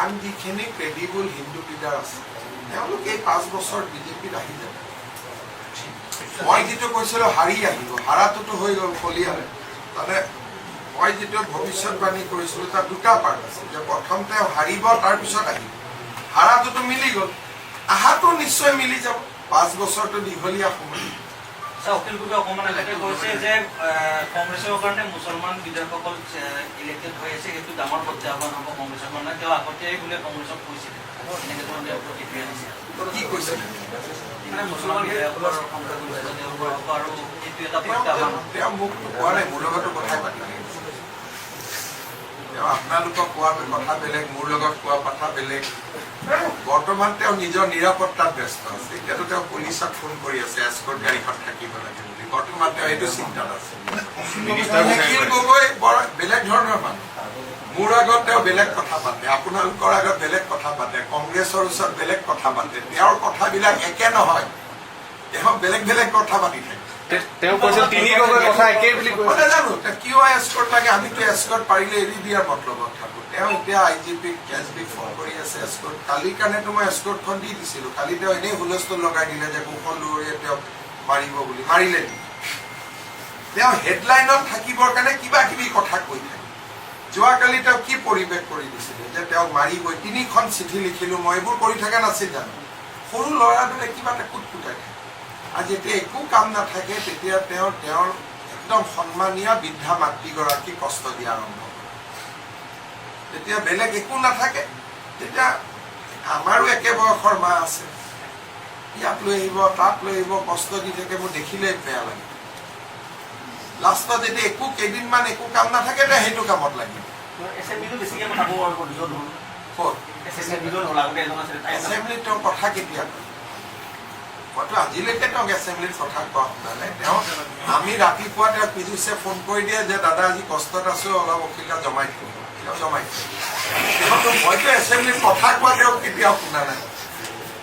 আন যিখিনি ক্ৰেডিবল হিন্দু লিডাৰ আছে তেওঁলোকে এই 5 বছৰ বিজেপিত আহি যাব। মই যিটো কৈছিলোঁ হাৰি আহিব, হাৰাটোতো হৈ গ'ল ফলিয়ালে। মানে মই যিটো ভৱিষ্যতবাণী কৰিছিলোঁ তাৰ দুটা পাৰ্ট আছে, যে প্ৰথম তেওঁ হাৰিব তাৰপিছত আহিব। হাৰাটোতো মিলি গ'ল, আহাটো নিশ্চয় মিলি যাব। 5 বছৰটো দীঘলীয়া সময়। অখিল গগৈ অকণমান আগতে কৈছে যে কংগ্ৰেছৰ কাৰণে মুছলমান বিধায়কসকল ইলেক্টেড হৈ আছে, সেইটো ডাঙৰ প্ৰত্যাহ্বান হ'ব কংগ্ৰেছৰ কাৰণে। তেওঁ আগতেই বোলে কংগ্ৰেছক কৈছিলে, এনেকৈ ধৰণৰ প্ৰতিক্ৰিয়া দিছে। কি কৈছে? মানে মুছলমান বিধায়কসকলৰ আৰু এইটো এটা প্ৰত্যাহ্বান। তেওঁ মোক কোৱা নাই, মোৰ লগতো কথাই পাতি নাই। তেওঁ আপোনালোকক কোৱা কথা বেলেগ, মোৰ লগত কোৱা কথা বেলেগ। বৰ্তমান তেওঁ নিজৰ নিৰাপত্তাত ব্যস্ত আছে। এতিয়াতো তেওঁ পুলিচক ফোন কৰি আছে এস্কৰ্ট গাড়ীখন থাকিব লাগে বুলি। বৰ্তমান তেওঁ এইটো চিন্তাত আছে। অখিল গগৈ বেলেগ ধৰণৰ মানুহ। মোৰ আগত তেওঁ বেলেগ কথা পাতে, আপোনালোকৰ আগত বেলেগ কথা পাতে, কংগ্ৰেছৰ ওচৰত বেলেগ কথা পাতে। তেওঁৰ কথাবিলাক একে নহয়, তেওঁ বেলেগ বেলেগ কথা পাতি থাকে। নাজানো কিয় এস্কৰ্ট লাগে। আমিতো এস্কৰ্ট পাৰিলে এৰি দিয়াৰ মতলবত থাকো। তেওঁ এতিয়া IGP কেছবিক ফোন কৰি আছে এস্কৰ্ট। কালিৰ কাৰণেতো মই এস্কৰ্টখন দি দিছিলোঁ। কালি তেওঁ এনেই হুলস্থুল লগাই দিলে যে কৌশল দুৱৰীয়ে তেওঁক মাৰিব বুলি। মাৰিলে নেকি? তেওঁ হেডলাইনত থাকিবৰ কাৰণে কিবা কিবি কথা কৈ থাকে। যোৱাকালি তেওঁ কি পৰিৱেশ কৰি দিছিলে যে তেওঁক মাৰিবই। 3খন চিঠি লিখিলোঁ মই, এইবোৰ কৰি থকা নাছিল জানো? সৰু ল'ৰাটোৱে কিবা এটা কুটকুটাই থাকে। আৰু যেতিয়া একো কাম নাথাকে তেতিয়া তেওঁ তেওঁৰ একদম সন্মানীয় বৃদ্ধা মাতৃগৰাকী কষ্ট দিয়া আৰম্ভ কৰে। যেতিয়া বেলেগ একো নাথাকে তেতিয়া আমাৰো একে বয়সৰ মা আছে, ইয়াত লৈ আহিব তাত লৈ আহিব, কষ্ট দি থাকে। মোৰ দেখিলে বেয়া লাগে। লাষ্টত যেতিয়া একো কেইদিনমান একো কাম নাথাকে তেতিয়া সেইটো কামত লাগিব। এছেম্বলিত তেওঁ কথা কেতিয়া কয়? মইতো আজিলৈকে তেওঁক এছেম্বলিত কথা কোৱা শুনা নাই। তেওঁ আমি ৰাতিপুৱা তেওঁক পীযুষে ফোন কৰি দিয়ে যে দাদা আজি কষ্টত আছো, অলপ অখিলতা জমাই দিওঁ। তেওঁ জমাই দিয়ে। মইতো এছেম্বলিত কথা কোৱা তেওঁক কেতিয়াও শুনা নাই।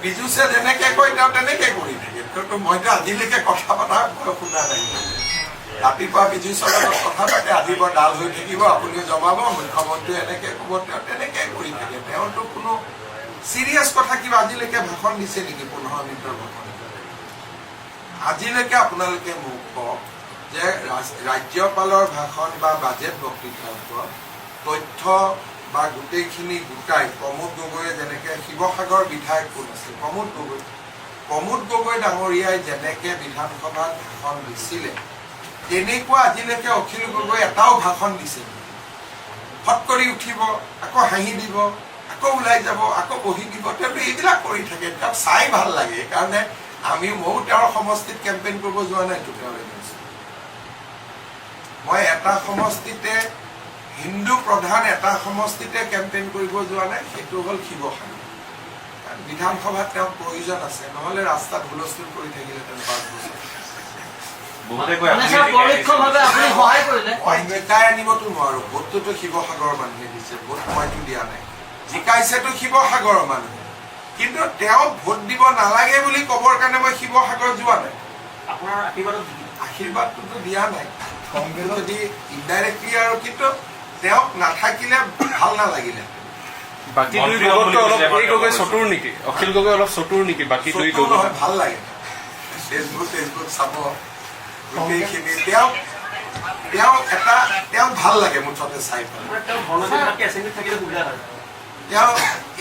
পীযুষে যেনেকে কয় তেওঁ তেনেকে কৰি থাকে। কিন্তু মইতো আজিলৈকে কথা পতা শুনা নাই। ৰাতিপুৱা পীযুষৰ লগত কথা পাতে, আজি বৰ ডাল হৈ থাকিব, আপুনিও জমাব, মুখ্যমন্ত্ৰীয়ে এনেকে ক'ব, তেওঁ তেনেকে কৰি থাকে। তেওঁতো কোনো চিৰিয়াছ কথা কিবা আজিলৈকে ভাষণ দিছে নেকি? 15 মিনিটৰ ভাষণ আজিলৈকে আপোনালোকে মোক কওক যে ৰাজ্যপালৰ ভাষণ বা বাজেট বক্তৃতাৰ ওপৰত তথ্য বা গোটেইখিনি গোটাই প্ৰমোদ গগৈয়ে যেনেকে শিৱসাগৰ বিধায়ক কোন আছে প্ৰমোদ গগৈ ডাঙৰীয়াই যেনেকে বিধানসভাত ভাষণ দিছিলে তেনেকুৱা আজিলৈকে অখিল গগৈ এটাও ভাষণ দিছে? ফট কৰি উঠিব, আকৌ হাঁহি দিব, আকৌ ওলাই যাব, আকৌ বহি দিব। তেওঁ এইবিলাক কৰি থাকে। তেওঁক চাই ভাল লাগে। সেইকাৰণে ময়ো তেওঁৰ সমষ্টিত কেম্পেইন কৰিব যোৱা নাইতো। তেওঁৰ মই এটা সমষ্টিতে হিন্দু প্ৰধান এটা সমষ্টিতে কেম্পেইন কৰিব যোৱা নাই, সেইটো হ'ল শিৱসাগৰ। বিধানসভাত তেওঁক প্ৰয়োজন আছে, নহলে ৰাস্তাত হুলস্থুল কৰি থাকিলেহেঁতেন 5 বছৰ। জিকাই আনিবতো নোৱাৰো। ভোটটোতো শিৱসাগৰৰ মানুহে দিছে, ভোট মইতো দিয়া নাই। জিকাইছেতো শিৱসাগৰৰ মানুহে, কিন্তু তেওঁ ভোট দিব নালাগে বুলি কবৰ কাৰণে মই শিৱসাগৰ যোৱা নাই। আপোনাৰ আশীৰ্বাদটোতো দিয়া নাই যদি ইনডাইৰেক্টলি আৰু, কিন্তু তেওঁক নাথাকিলে ভাল নালাগিলে। বাকী দুই গগৈতকৈ অলপ এই গগৈ চতুৰ নেকি? অখিল গগৈ অলপ চতুৰ নেকি? বাকী দুই গগৈ ভাল লাগে। ফেচবুক চাব গোটেইখিনি তেওঁ ভাল লাগে মুঠতে চাই পেলাই। তেওঁ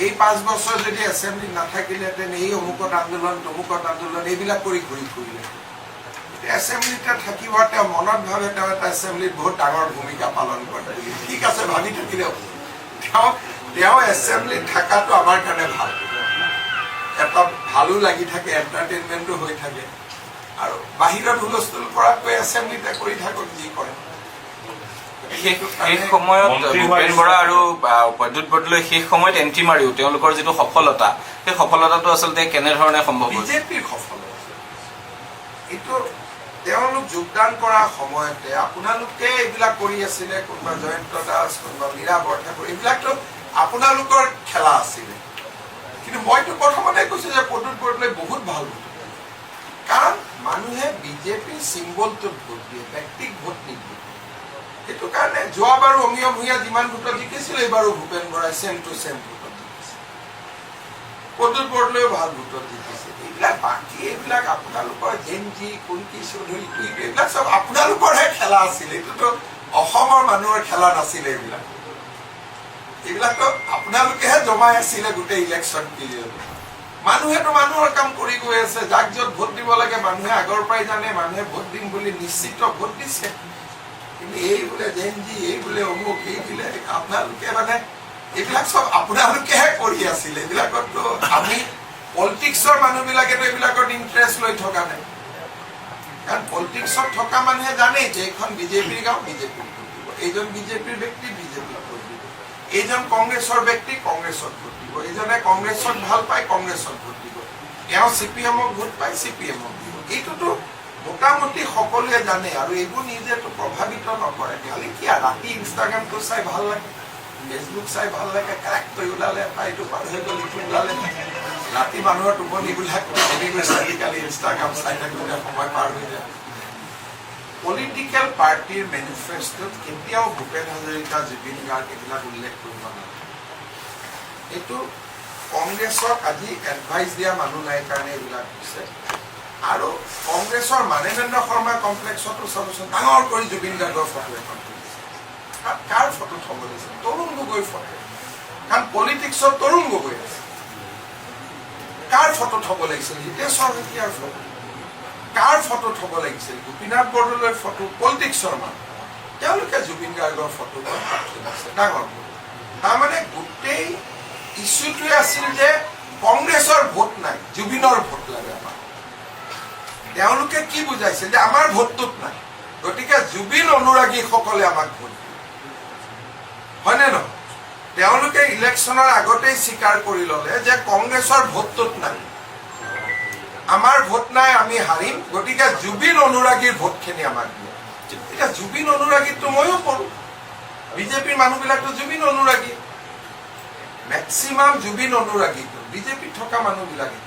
এই 5 বছৰ যদি এছেম্বলিত নাথাকিলেহেঁতেন এই অমুকত আন্দোলন তমুকত আন্দোলন এইবিলাক কৰি ঘূৰি ফুৰিলে। এছেম্বলিতে থাকিব, তেওঁ মনত ভাবে তেওঁ এটা এছেম্বলিত বহুত ডাঙৰ ভূমিকা পালন কৰে বুলি। ঠিক আছে, ভাবি থাকিলেও তেওঁ এছেম্বলিত থকাটো আমাৰ কাৰণে ভাল। এটা ভালো লাগি থাকে, এণ্টাৰটেইনমেণ্টো হৈ থাকে। আৰু বাহিৰত হুলস্থুল কৰাতকৈ এছেম্বলিতে কৰি থাকক যি কৰে। সেই সময়ত ভূপেন বৰা আৰু প্ৰদ্যুৎ বৰদলৈ শেষ সময়ত এণ্ট্ৰি মাৰিও তেওঁলোকৰ যিটো সফলতা, সেই সফলতাটো আচলতে কেনেধৰণে সম্ভৱ? বিজেপিৰ সফলতা এইটো। তেওঁলোক যোগদান কৰাৰ সময়তে আপোনালোকে এইবিলাক কৰি আছিলে, কোনোবা জয়ন্ত দাস, কোনোবা মীৰা বৰঠাকুৰ, এইবিলাকতো আপোনালোকৰ খেলা আছিলে। কিন্তু মইতো প্ৰথমতে কৈছো যে প্ৰদ্যুৎ বৰদলৈ বহুত ভাল ভোট, কাৰণ মানুহে বিজেপিৰ চিম্বলটোত ভোট দিয়ে, ব্যক্তিক ভোট নিদিয়ে। সেইটো কাৰণে যোৱাবাৰো অমিয় ভূঞা যিমান ভোটত জিকিছিল, এইবাৰো ভূপেন বৰাই চেম টু চেম ভোটত। প্ৰদ্যুৎ বৰদলৈও ভাল ভোটত জিকিছে এইবিলাক বাকী এইবিলাক আপোনালোকৰ জেনজি কুন্তি চৌধুৰী এইবিলাক চব আপোনালোকৰহে খেলা আছিল এইটোতো অসমৰ মানুহৰ খেলা নাছিলে এইবিলাকতো আপোনালোকেহে জমাই আছিলে গোটেই ইলেকশ্যন পিৰিয়ড মানুহেতো মানুহৰ কাম কৰি গৈ আছে যাক য'ত ভোট দিব লাগে মানুহে আগৰ পৰাই জানে মানুহে ভোট দিম বুলি নিশ্চিত ভোট দিছে কিন্তু এই বোলে জেনজি এই বোলে অমুক এই বোলে আপোনালোকে মানে এইবিলাক চব আপোনালোকেহে কৰি আছিলে এইবিলাকতো আমি পলিটিক্সৰ মানুহবিলাকেতো এইবিলাকত ইণ্টাৰেষ্ট লৈ থকা নাই কাৰণ পলিটিক্সত থকা মানুহে জানে যে এইখন বিজেপিৰ গাঁও বিজেপিৰ ভোট দিব এইজন বিজেপিৰ ব্যক্তি বিজেপিৰ ভোট দিব এইজন কংগ্ৰেছৰ ব্যক্তি কংগ্ৰেছত ভোট দিব এইজনে কংগ্ৰেছত ভাল পায় কংগ্ৰেছত ভোট দিব তেওঁ CPM-ক ভোট পায় CPM-ক দিব এইটোতো মোটামুটি সকলোৱে জানে আৰু এইবোৰ নিজেতো প্ৰভাৱিত নকৰে খালি কি ৰাতি ইনষ্টাগ্ৰামটো চাই ভাল লাগে ফেচবুক চাই ভাল লাগে কাৰেক্ট কৰি ওলালে এইটো পাৰ হৈ গ'ল ইটো ওলালে ৰাতি মানুহৰ টোপনিবিলাক আজিকালি ইনষ্টাগ্ৰাম চাই থাকোঁতে সময় পাৰ হৈ যায় পলিটিকেল পাৰ্টিৰ মেনিফেষ্টোত কেতিয়াও ভূপেন হাজৰিকা জুবিন গাৰ্গ এইবিলাক উল্লেখ কৰিব নালাগে এইটো কংগ্ৰেছক আজি এডভাইচ দিয়া মানুহ নাই কাৰণে এইবিলাক হৈছে আৰু কংগ্ৰেছৰ মানৱেন্দ্ৰ শৰ্মা কমপ্লেক্সতো চাবচোন ডাঙৰ কৰি জুবিন গাৰ্গৰ ফটো এখন তুলিছে কাৰ ফটো থব দিছে তৰুণ গগৈৰ ফটো কাৰণ পলিটিক্সৰ তৰুণ গগৈ আছে কাৰ ফটো থব লাগিছিল হিতেশ্বৰ শইকীয়াৰ ফটো কাৰ ফটো থব লাগিছিল গোপীনাথ বৰদলৈৰ ফটো পলিটিক্সৰ মানুহ তেওঁলোকে জুবিন গাৰ্গৰ ফটো তুলিছে ডাঙৰ তাৰমানে গোটেই ইছ্যুটোৱে আছিল যে কংগ্ৰেছৰ ভোট নাই জুবিনৰ ভোট লাগে আমাক তেওঁলোকে কি বুজাইছিল যে আমাৰ ভোটটোত নাই গতিকে জুবিন অনুৰাগীসকলে আমাক ভোট হয়নে নহয় তেওঁলোকে ইলেকশ্যনৰ আগতেই স্বীকাৰ কৰি ললে যে কংগ্ৰেছৰ ভোটটোত নাই আমাৰ ভোট নাই আমি হাৰিম গতিকে জুবিন অনুৰাগীৰ ভোটখিনি আমাক দিয়ে এতিয়া জুবিন অনুৰাগীটো ময়ো কৰোঁ বিজেপিৰ মানুহবিলাকতো জুবিন অনুৰাগী মেক্সিমাম জুবিন অনুৰাগী বিজেপিত থকা মানুহবিলাকে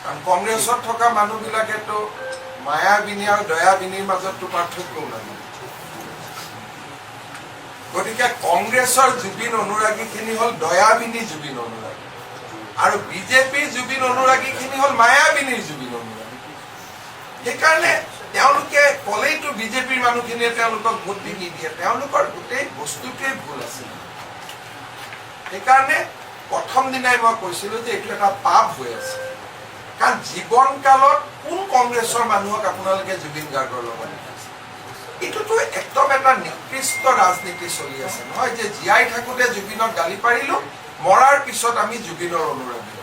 কাৰণ কংগ্ৰেছত থকা মানুহবিলাকেতো মায়াবিনী আৰু দয়াবিনীৰ মাজততো পাৰ্থক্যও নাই গতিকে কংগ্ৰেছৰ জুবিন অনুৰাগীখিনি হ'ল দয়াবিনী জুবিন অনুৰাগী আৰু বিজেপিৰ জুবিন অনুৰাগীখিনি হ'ল মায়াবিনীৰ জুবিন অনুৰাগী সেইকাৰণে তেওঁলোকে ক'লেইতো বিজেপিৰ মানুহখিনিয়ে তেওঁলোকক ভোট দি নিদিয়ে তেওঁলোকৰ গোটেই বস্তুটোৱেই ভুল আছিল সেইকাৰণে প্ৰথম দিনাই মই কৈছিলোঁ যে এইটো এটা পাপ হৈ আছে কাৰণ জীৱন কালত কোন কংগ্ৰেছৰ মানুহক আপোনালোকে জুবিন গাৰ্গৰ লগত এইটোতো একদম এটা নিকৃষ্ট ৰাজনীতি চলি আছে নহয় যে জীয়াই থাকোঁতে জুবিনক গালি পাৰিলোঁ মৰাৰ পিছত আমি জুবিনৰ অনুৰাগী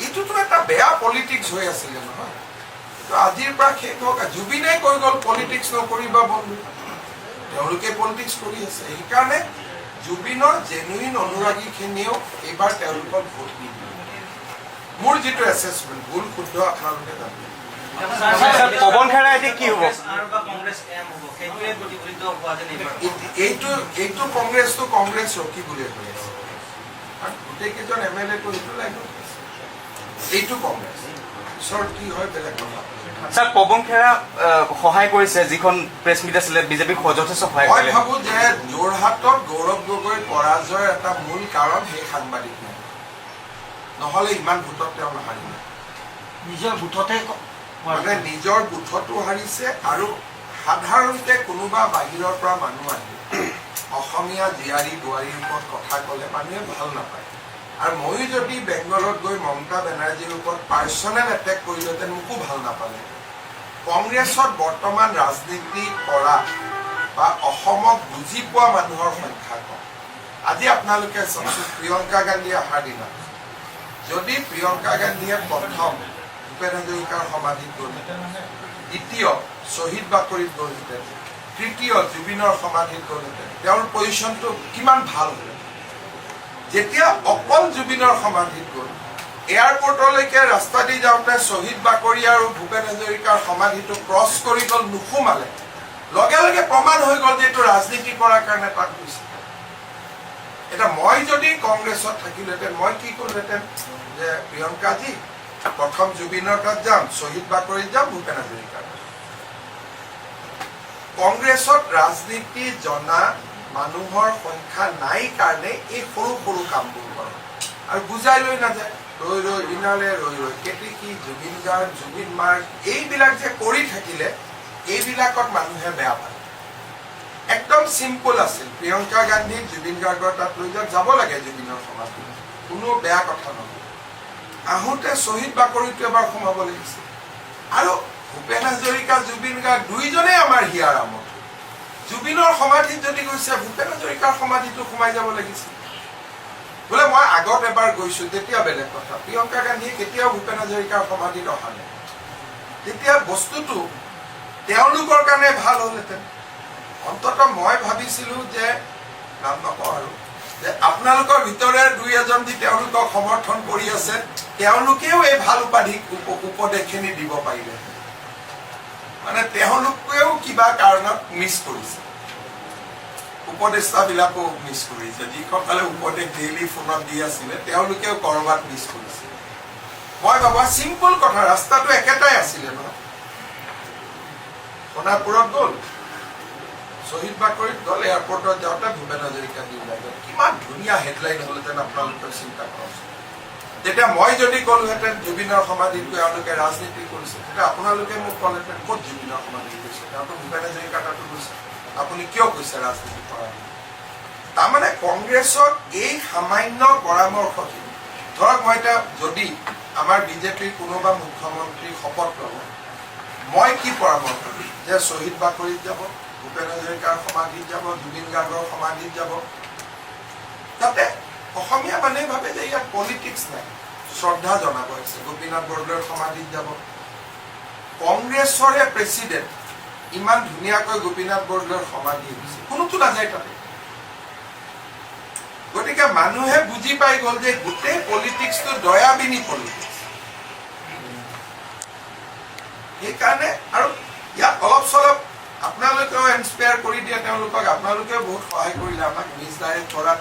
এইটোতো এটা বেয়া পলিটিক্স হৈ আছিলে নহয় আজিৰ পৰা শেষ হওক জুবিনে কৈ গ'ল পলিটিক্স নকৰিবা বন্ধু তেওঁলোকে পলিটিক্স কৰি আছে সেইকাৰণে জুবিনৰ জেনুইন অনুৰাগীখিনিয়েও এইবাৰ তেওঁলোকক ভোট নিদিয়ে মোৰ যিটো এছেছমেণ্ট ভুল শুদ্ধ আপোনালোকে জানে পৱন খেৰা এতিয়া কি হ'ব এইটো কংগ্ৰেছটো কংগ্ৰেছ ৰখি বুলি হৈ আছে গোটেইকেইজন MLA-টো এইটো লাইনত এইটো কংগ্ৰেছ পিছত কি হয় বেলেগ কথা স্যাৰ পৱন খেৰা সহায় কৰিছে যিখন প্ৰেছ মিট আছিলে বিজেপিক যথেষ্ট সহায় মই কৰিলে ভাবো যে যোৰহাটত গৌৰৱ গগৈ পৰাজয়ৰ এটা মূল কাৰণ সেই সাংবাদিক নাই নহ'লে ইমান ভোটত তেওঁ নাহাৰিলে নিজৰ বুথতে মানে নিজৰ বুথতো হাৰিছে আৰু সাধাৰণতে কোনোবা বাহিৰৰ পৰা মানুহ আহি অসমীয়া জীয়াৰী বোৱাৰীৰ ওপৰত কথা ক'লে মানুহে ভাল নাপায় আৰু ময়ো যদি বেংগলত গৈ মমতা বেনাৰ্জীৰ ওপৰত পাৰ্চনেল এটেক কৰিলোহেঁতেন মোকো ভাল নাপালে কংগ্ৰেছত বৰ্তমান ৰাজনীতি কৰা বা অসমক বুজি পোৱা মানুহৰ সংখ্যা কম আজি আপোনালোকে চাওকচোন প্ৰিয়ংকা গান্ধী অহাৰ দিনা যদি প্ৰিয়ংকা গান্ধীয়ে প্ৰথম ভূপেন হাজৰিকাৰ সমাধিত গ'লহেঁতেন দ্বিতীয় শ্বহীদ বাকৰিত গ'লহেঁতেন তৃতীয় জুবিনৰ সমাধিত গ'লহেঁতেন তেওঁৰ পজিশ্যনটো কিমান ভাল হ'ল যেতিয়া অকল জুবিনৰ সমাধিত গ'ল এয়াৰপৰ্টলৈকে ৰাস্তা দি যাওঁতে শ্বহীদ বাকৰি আৰু ভূপেন হাজৰিকাৰ সমাধিটো ক্ৰছ কৰি গ'ল নুসুমালে লগে লগে প্ৰমাণ হৈ গ'ল যে এইটো ৰাজনীতি কৰাৰ কাৰণে তাত গৈছে এটা মই যদি কংগ্ৰেছত থাকিলোহেঁতেন মই কি কৰিলোহেঁতেন যে প্ৰিয়ংকাজী প্ৰথম জুবিনৰ তাত যাম শ্বহীদ বাকৰিত যাম ভূপেন হাজৰিকাৰ কংগ্ৰেছত ৰাজনীতি জনা মানুহৰ সংখ্যা নাই কাৰণে এই সৰু সৰু কামবোৰ কৰে আৰু বুজাই লৈ নাযায় ৰৈ ৰৈ বিনালে ৰৈ ৰৈ কেতেকী জুবিন গাৰ্গ জুবিন মাৰ্গ এইবিলাক যে কৰি থাকিলে এইবিলাকত মানুহে বেয়া পায় একদম চিম্পল আছিল প্ৰিয়ংকা গান্ধী জুবিন গাৰ্গৰ তাত লৈ যাব লাগে জুবিনৰ সমাধি কোনো বেয়া কথা নহয় আহোঁতে শ্বহীদ বাকৰিটো এবাৰ সোমাব লাগিছিল আৰু ভূপেন হাজৰিকা জুবিন গাৰ্গ দুইজনেই আমাৰ হিয়াৰ আমত জুবিনৰ সমাধিত যদি গৈছে ভূপেন হাজৰিকাৰ সমাধিটো সোমাই যাব লাগিছিল বোলে মই আগত এবাৰ গৈছো তেতিয়া বেলেগ কথা প্ৰিয়ংকা গান্ধীয়ে কেতিয়াও ভূপেন হাজৰিকাৰ সমাধিত অহা নাই তেতিয়া বস্তুটো তেওঁলোকৰ কাৰণে ভাল হ'লহেঁতেন অন্ততঃ মই ভাবিছিলো যে নাম নকওঁ আৰু যে আপোনালোকৰ ভিতৰে দুই এজন যি তেওঁলোকক সমৰ্থন কৰি আছে তেওঁলোকেও এই ভাল উপদেশখিনি দিব পাৰিলে মানে তেওঁলোকেও কিবা কাৰণত মিছ কৰিছে উপদেষ্টাবিলাকো মিছ কৰিছে যিসকলে উপদেশ ডেইলি ফোনত দি আছিলে তেওঁলোকেও কৰবাত মিছ কৰিছে মই ভাবা চিম্পল কথা ৰাস্তাটো একেটাই আছিলে ন সোণাপুৰত গ'ল শ্বহীদ বাকৰিত গ'ল এয়াৰপৰ্টত যাওঁতে ভূপেন হাজৰিকা দি ওলাই গ'ল কিমান ধুনীয়া হেডলাইন হ'লহেঁতেন আপোনালোকে চিন্তা কৰকচোন যেতিয়া মই যদি ক'লোহেঁতেন জুবিনৰ সমাধিত তেওঁলোকে ৰাজনীতি কৰিছে তেতিয়া আপোনালোকে মোক ক'লেহেঁতেন ক'ত জুবিনৰ সমাধি গৈছে তেওঁতো ভূপেন হাজৰিকা তাতো গৈছে আপুনি কিয় কৈছে ৰাজনীতি কৰা তাৰমানে কংগ্ৰেছক এই সামান্য পৰামৰ্শখিনি ধৰক মই এতিয়া যদি আমাৰ বিজেপিৰ কোনোবা মুখ্যমন্ত্ৰী শপত ল'ব মই কি পৰামৰ্শ দিম যে শ্বহীদ বাকৰিত যাব ভূপেন হাজৰিকাৰ সমাধিত যাব জুবিন গাৰ্গৰ সমাধিত যাব তাতে অসমীয়া মানুহে ভাবে যে ইয়াত পলিটিক্স নাই শ্ৰদ্ধা জনাব আছে গোপীনাথ বৰদলৈৰ সমাধিত যাব কংগ্ৰেছৰে প্ৰেচিডেণ্ট ইমান ধুনীয়াকৈ গোপীনাথ বৰদলৈৰ সমাধি হৈছে কোনোতো নাযায় তাতে গতিকে মানুহে বুজি পাই গ'ল যে গোটেই পলিটিক্সটো দয়াবিনী পলিটিক্স সেইকাৰণে আৰু ইয়াত অলপ চলপ আপোনালোকেও ইনস্পায়াৰ কৰি দিয়ে তেওঁলোকক আপোনালোকেও বহুত সহায় কৰিলে আমাক নিজ দায়িত্ব কৰাত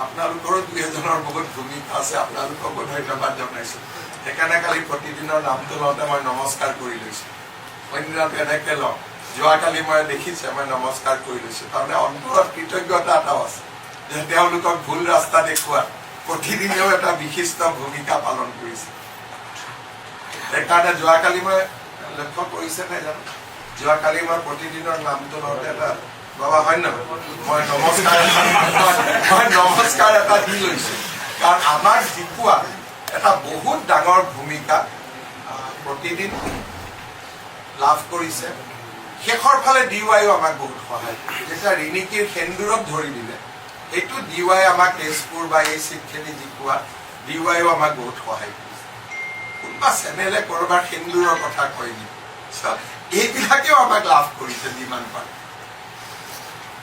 আপোনালোকৰো দুই এজনৰ বহুত ভূমিকা আছে আপোনালোককো ধন্যবাদ জনাইছো সেইকাৰণে কালি প্ৰতিদিনৰ নামটো লওঁতে মই নমস্কাৰ কৰি লৈছো অন্যদিনত এনেকে লওঁ যোৱাকালি মই দেখিছে মই নমস্কাৰ কৰি লৈছো তাৰমানে অন্তৰত কৃতজ্ঞতা এটাও আছে যে তেওঁলোকক ভুল ৰাস্তা দেখুওৱাত প্ৰতিদিনেও এটা বিশিষ্ট ভূমিকা পালন কৰিছে সেইকাৰণে যোৱাকালি মই লক্ষ্য কৰিছে নাই জানো যোৱাকালি মই প্ৰতিদিনৰ নামটো লওঁতে এটা বাবা হয় নহয় মই নমস্কাৰ এটা দি লৈছো কাৰণ আমাক শিকোৱা এটা বহুত ডাঙৰ ভূমিকা প্ৰতিদিন লাভ কৰিছে শেষৰ ফালে DY আমাক বহুত সহায় কৰে যেতিয়া ৰিণিকীৰ সেন্দুৰক ধৰি দিলে এইটো DY আমাক তেজপুৰ বা এই চিটখিনি জিকোৱা DY আমাক বহুত সহায় কৰিছে কোনোবা চেনেলে কৰবাৰ সেন্দুৰৰ কথা কয় নেকি এইবিলাকেও আমাক লাভ কৰিছে যিমান পাৰে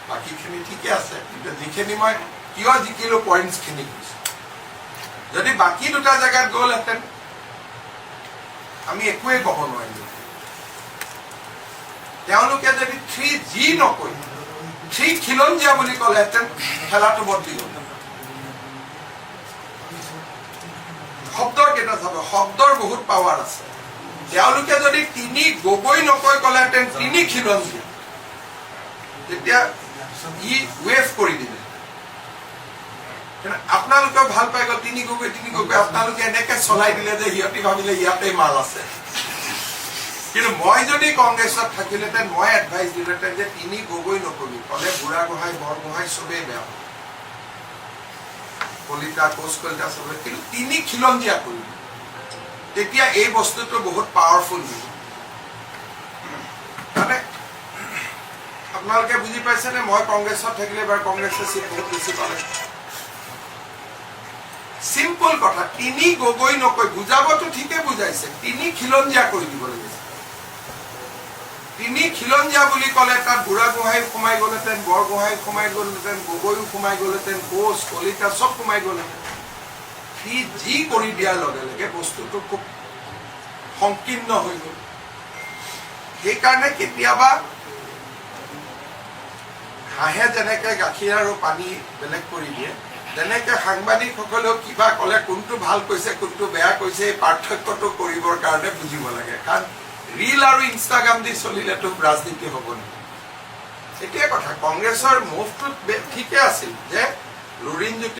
বাকীখিনি ঠিকে আছে কিন্তু যিখিনি মই কিয় জিকিলো পইণ্টছখিনি কৈছো যদি বাকী দুটা জেগাত গ'লহেঁতেন আমি একোৱেই ক'ব নোৱাৰিলো তেওঁলোকে যদি 3G নকৈ 3 খিলঞ্জীয়া বুলি ক'লেহেঁতেন খেলাটো বদলি গ'ল শব্দৰ কেইটা চাব শব্দৰ বহুত পাৱাৰ আছে তেওঁলোকে যদি 3 গগৈ নকৈ ক'লেহেঁতেন 3 খিলঞ্জীয়া তেতিয়া ই ৱেভ কৰি দিলে আপোনালোকে ভাল পাই গ'ল 3 গগৈ আপোনালোকে এনেকে চলাই দিলে যে সিহঁতি ভাবিলে ইয়াতেই মাল আছে কিন্তু মই যদি কংগ্ৰেছত থাকিলেহেঁতেন মই এডভাইচ দিলোহেঁতেন যে 3 গগৈ নকবি ক'লে বুঢ়াগোহাঁই বৰগোহাঁই চবেই বেয়া কলিতা কোচ কলিতা চবে কিন্তু 3 খিলঞ্জীয়া কৰিবি তেতিয়া এই বস্তুটো বহুত পাৱাৰফুল হ'ব মানে আপোনালোকে বুজি পাইছেনে মই কংগ্ৰেছত থাকিলে এবাৰ কংগ্ৰেছে চিট বহুত বেছি পালে চিম্পল কথা 3 গগৈ নকৈ বুজাবতো ঠিকে বুজাইছে 3 খিলঞ্জীয়া কৰি দিব লাগিছে 3 খিলঞ্জীয়া বুলি ক'লে তাত বুঢ়াগোহাঁই সোমাই গ'লহেঁতেন বৰগোহাঁই সোমাই গ'লহেঁতেন গগৈও সোমাই গ'লহেঁতেন কোচ কলিতা চব সোমাই গ'লহেঁতেন সি যি কৰি দিয়াৰ লগে লগে বস্তুটো খুব সংকীৰ্ণ হৈ গ'ল সেইকাৰণে কেতিয়াবা হাঁহে যেনেকে গাখীৰ আৰু পানী বেলেগ কৰি দিয়ে তেনেকে সাংবাদিকসকলেও কিবা ক'লে কোনটো ভাল কৈছে কোনটো বেয়া কৈছে এই পাৰ্থক্যটো কৰিবৰ কাৰণে বুজিব লাগে কাৰণ ৰীল আৰু ইনষ্টাগ্ৰাম দি চলিলেতো ৰাজনীতি হ'ব নেকি এতিয়াই কথা কংগ্ৰেছৰ মুভটো ঠিকে আছিল যে লুৰিণজ্যোতি